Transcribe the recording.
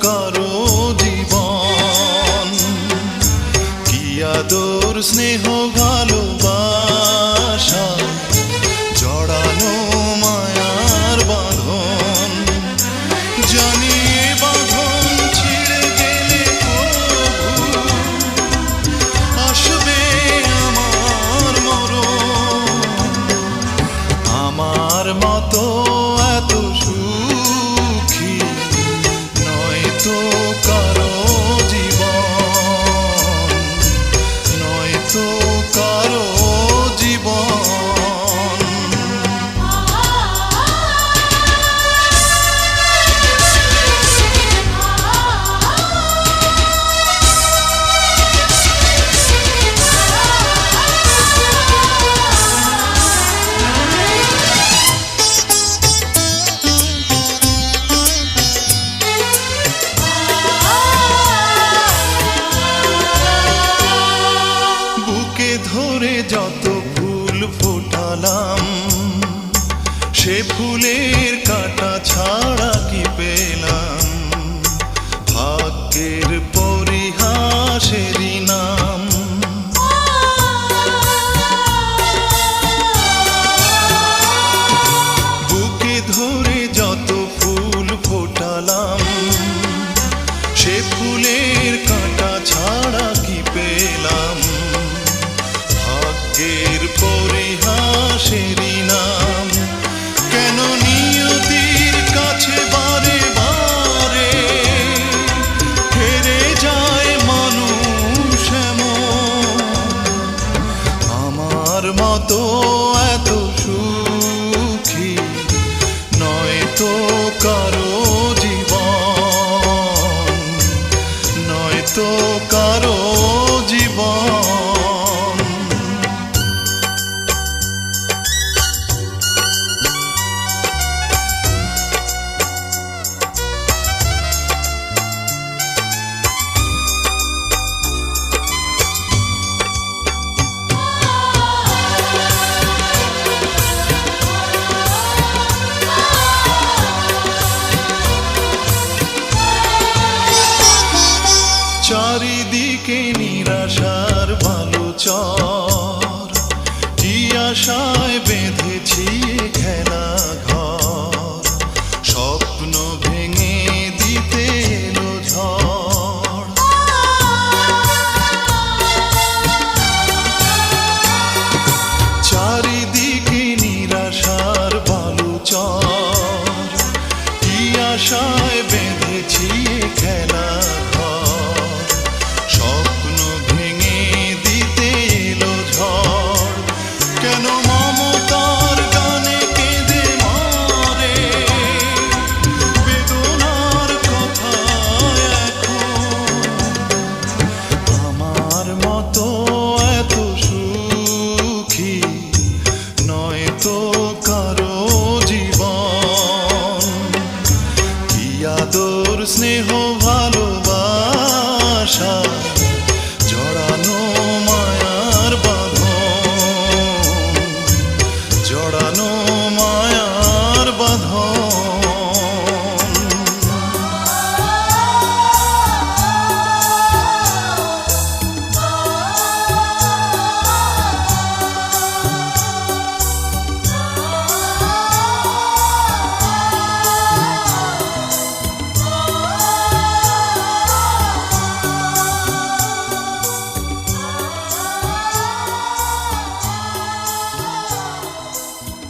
কারো জীবন, কি আদর স্নেহ ভালোবাসা, জড়ানো মায়ার বাঁধন। জানি এ বাঁধন ছিঁড়ে গেলে প্রভু আসবে আমার মরণ। আমার মতো এত সুখী নয়তো কারো জীবন, নয়তো কারো জীবন। ধরে যত ফুল ফোটালাম, সে ফুলের কাঁটা ছাড়া কি পেলাম? ভাগ্যের পরিহাসেরই নাম। বুকে ধরে যত ফুল ফোটালাম, সে ফুলের কাঁটা ছাড়া কি পেলাম? ভাগ্যের পরিহাসেরই নাম। কেন নিয়তির কাছে বারে বারে হেরে যায় মানুষ এমন? আমার মতো এত সুখী নয়তো কারো জীবন, নয়তো কারো জীবন। চারিদিকে নিরাশার ভালো চর, কি আশায় বেঁধেছি খেলা ঘর। স্বপ্ন ভেঙে দিতে এলো ঝড়। চারিদিকে নিরাশার ভালো চর, কি আশায় বেঁধেছি খেলা ঘর। স্বপ্ন ভেঙে দিতে এলো ঝড়। কেন মমতার গানে কেঁদে মরে বেদনার কথা এখন? আমার মতো এত সুখী নয়তো কারো জীবন, কি আদর স্নেহ ভালোবাসা, জড়ানো মায়ার বাঁধন, জড়ানো